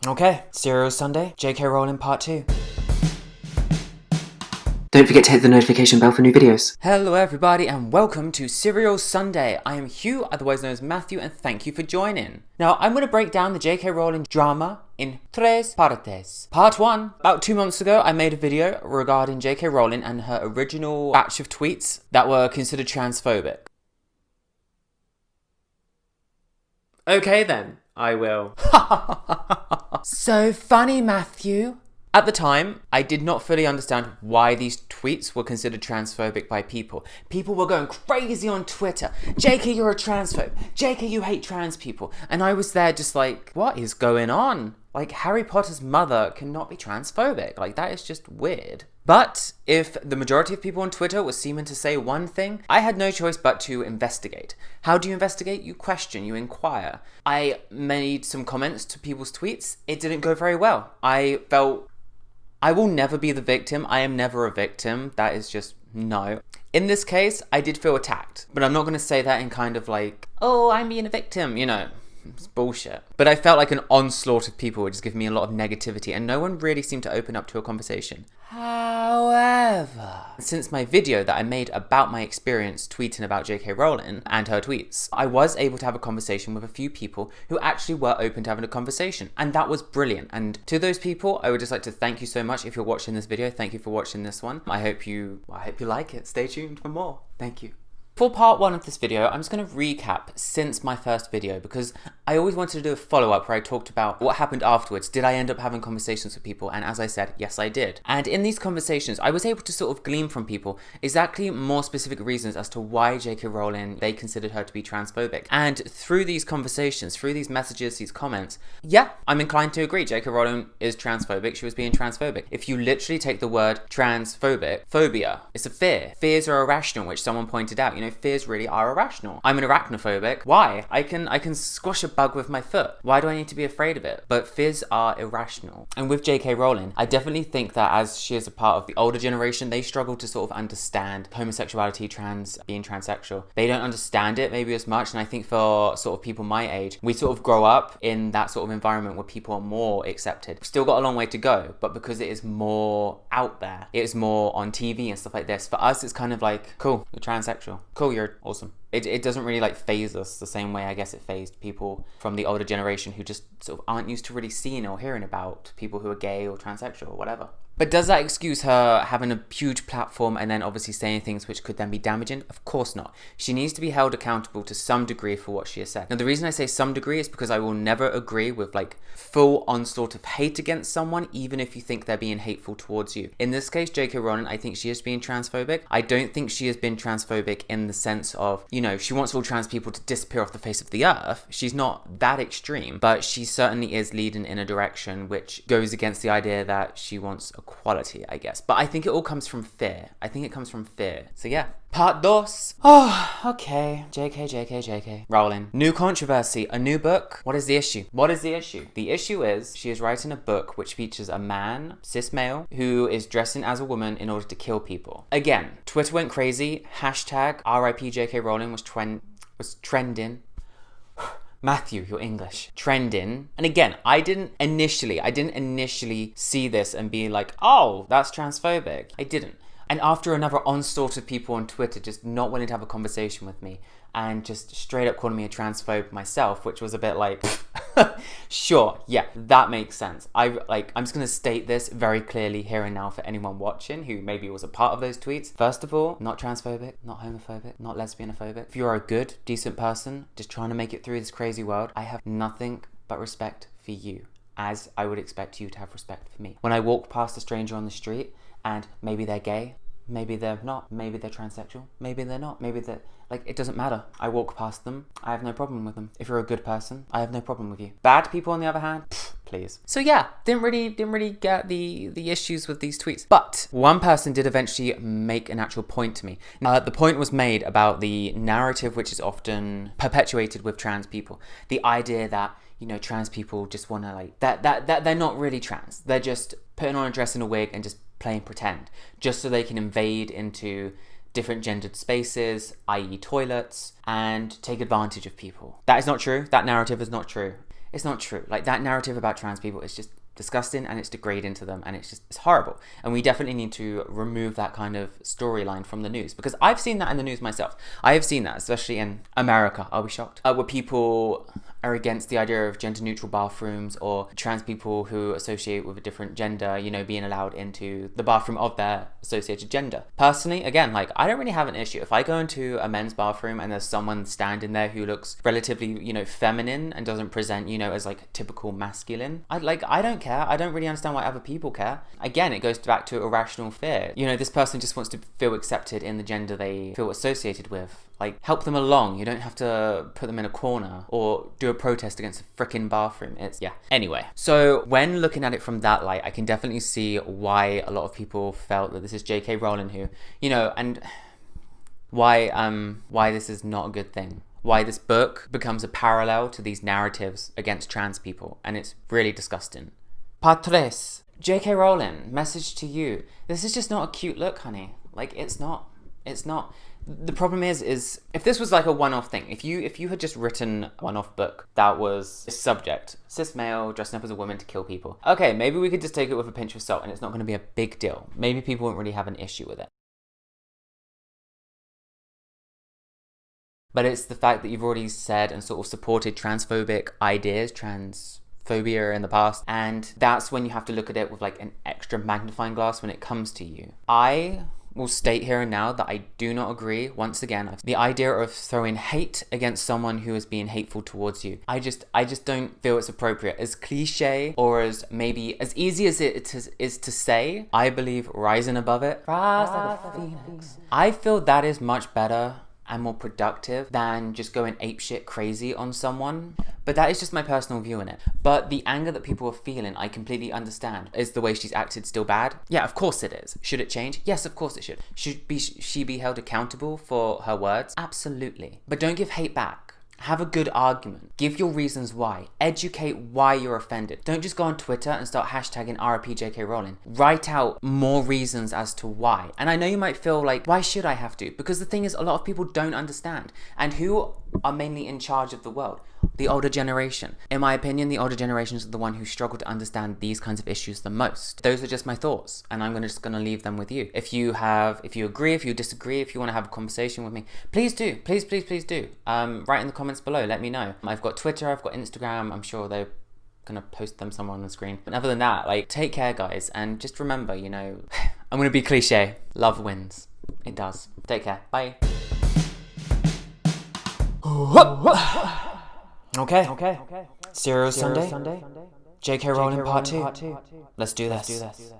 Okay, Serial Sunday, J.K. Rowling Part 2. Don't forget to hit the notification bell for new videos. Hello everybody and welcome to Serial Sunday. I am Hugh, otherwise known as Matthew, and thank you for joining. Now, I'm going to break down the J.K. Rowling drama in tres partes. Part 1. About 2 months ago, I made a video regarding J.K. Rowling and her original batch of tweets that were considered transphobic. Okay then, I will. So funny, Matthew. At the time, I did not fully understand why these tweets were considered transphobic by people. People were going crazy on Twitter. JK, you're a transphobe. JK, you hate trans people. And I was there just like, what is going on? Like, Harry Potter's mother cannot be transphobic. Like, that is just weird. But if the majority of people on Twitter were seeming to say one thing, I had no choice but to investigate. How do you investigate? You question, you inquire. I made some comments to people's tweets. It didn't go very well. I felt I will never be the victim. I am never a victim. That is just no. In this case, I did feel attacked, but I'm not going to say that in kind of like, oh, I'm being a victim, you know. It's bullshit. But I felt like an onslaught of people were just giving me a lot of negativity and no one really seemed to open up to a conversation. However, since my video that I made about my experience tweeting about J.K. Rowling and her tweets, I was able to have a conversation with a few people who actually were open to having a conversation. And that was brilliant. And to those people, I would just like to thank you so much. If you're watching this video, thank you for watching this one. I hope you like it. Stay tuned for more. Thank you. For part 1 of this video, I'm just going to recap since my first video because I always wanted to do a follow-up where I talked about what happened afterwards. Did I end up having conversations with people? And as I said, yes, I did. And in these conversations, I was able to sort of glean from people exactly more specific reasons as to why J.K. Rowling, they considered her to be transphobic. And through these conversations, through these messages, these comments, yeah, I'm inclined to agree. J.K. Rowling is transphobic. She was being transphobic. If you literally take the word transphobic, phobia, it's a fear. Fears are irrational, which someone pointed out. You know, fears really are irrational. I'm an arachnophobic. Why? I can squash a bug with my foot. Why do I need to be afraid of it? But fears are irrational. And with J.K. Rowling, I definitely think that as she is a part of the older generation, they struggle to sort of understand homosexuality, being transsexual. They don't understand it maybe as much. And I think for sort of people my age, we sort of grow up in that sort of environment where people are more accepted. We've still got a long way to go, but because it is more out there, it is more on TV and stuff like this. For us, it's kind of like, cool, you're transsexual. Cool, you're awesome. It doesn't really like phase us the same way I guess it phased people from the older generation who just sort of aren't used to really seeing or hearing about people who are gay or transsexual or whatever. But does that excuse her having a huge platform and then obviously saying things which could then be damaging? Of course not. She needs to be held accountable to some degree for what she has said. Now, the reason I say some degree is because I will never agree with like full onslaught of hate against someone, even if you think they're being hateful towards you. In this case, J.K. Rowling, I think she is being transphobic. I don't think she has been transphobic in the sense of, you know, she wants all trans people to disappear off the face of the earth. She's not that extreme, but she certainly is leading in a direction which goes against the idea that she wants equality, I guess. But I think it all comes from fear. I think it comes from fear. So yeah. Part 2. Oh, okay. JK. Rowling. New controversy. A new book. What is the issue? What is the issue? The issue is she is writing a book which features a man, cis male, who is dressing as a woman in order to kill people. Again, Twitter went crazy. Hashtag RIP JK Rowling was trending. Matthew, you're English. Trending. And again, I didn't initially see this and be like, oh, that's transphobic. I didn't. And after another onslaught of people on Twitter just not willing to have a conversation with me and just straight up calling me a transphobe myself, which was a bit like, sure, yeah, that makes sense. I'm just going to state this very clearly here and now for anyone watching who maybe was a part of those tweets. First of all, not transphobic, not homophobic, not lesbianophobic. If you're a good, decent person just trying to make it through this crazy world, I have nothing but respect for you, as I would expect you to have respect for me. When I walk past a stranger on the street and maybe they're gay, maybe they're not, maybe they're transsexual, maybe they're not, maybe they're, like, it doesn't matter. I walk past them, I have no problem with them. If you're a good person, I have no problem with you. Bad people on the other hand, please. So yeah, didn't really get the issues with these tweets. But one person did eventually make an actual point to me. The point was made about the narrative which is often perpetuated with trans people. The idea that, you know, trans people just want to like, that they're not really trans. They're just putting on a dress and a wig and just playing pretend, just so they can invade into different gendered spaces, i.e. toilets, and take advantage of people. That is not true. That narrative is not true. It's not true. Like, that narrative about trans people is just disgusting, and it's degrading to them, and it's horrible. And we definitely need to remove that kind of storyline from the news, because I've seen that in the news myself. I have seen that, especially in America. I'll be shocked. Where people are against the idea of gender neutral bathrooms, or trans people who associate with a different gender, you know, being allowed into the bathroom of their associated gender. Personally, again, like, I don't really have an issue. If I go into a men's bathroom and there's someone standing there who looks relatively, you know, feminine and doesn't present, you know, as like typical masculine, I don't care. I don't really understand why other people care. Again, it goes back to irrational fear. You know, this person just wants to feel accepted in the gender they feel associated with. Like, help them along. You don't have to put them in a corner or do a protest against a freaking bathroom. Yeah. Anyway, so when looking at it from that light, I can definitely see why a lot of people felt that this is J.K. Rowling who, you know, and why this is not a good thing. Why this book becomes a parallel to these narratives against trans people, and it's really disgusting. Patrice, J.K. Rowling, message to you. This is just not a cute look, honey. Like, it's not. The problem is if this was like a one-off thing, if you had just written a one-off book that was a subject, cis male dressing up as a woman to kill people, okay, maybe we could just take it with a pinch of salt and it's not going to be a big deal. Maybe people won't really have an issue with it. But it's the fact that you've already said and sort of supported transphobic ideas, transphobia in the past, and that's when you have to look at it with like an extra magnifying glass when it comes to you. I will state here and now that I do not agree, once again, the idea of throwing hate against someone who is being hateful towards you. I just don't feel it's appropriate. As cliche or as maybe as easy as it is to say, I believe rising above it. Rise like a phoenix. I feel that is much better and more productive than just going apeshit crazy on someone. But that is just my personal view on it. But the anger that people are feeling, I completely understand. Is the way she's acted still bad? Yeah, of course it is. Should it change? Yes, of course it should. Should she be held accountable for her words? Absolutely. But don't give hate back. Have a good argument. Give your reasons why. Educate why you're offended. Don't just go on Twitter and start hashtagging RIP JK Rowling. Write out more reasons as to why. And I know you might feel like, why should I have to? Because the thing is, a lot of people don't understand. And who are mainly in charge of the world? The older generation. In my opinion, the older generations are the one who struggle to understand these kinds of issues the most. Those are just my thoughts, and I'm just gonna leave them with you. If you agree, if you disagree, if you want to have a conversation with me, please do. Please do. Write in the comments below. Let me know. I've got Twitter. I've got Instagram. I'm sure they're gonna post them somewhere on the screen. But other than that, like, take care, guys, and just remember, you know, I'm gonna be cliche. Love wins. It does. Take care. Bye. Okay. Serial Sunday. J.K. Rowling Part 2. Let's do this.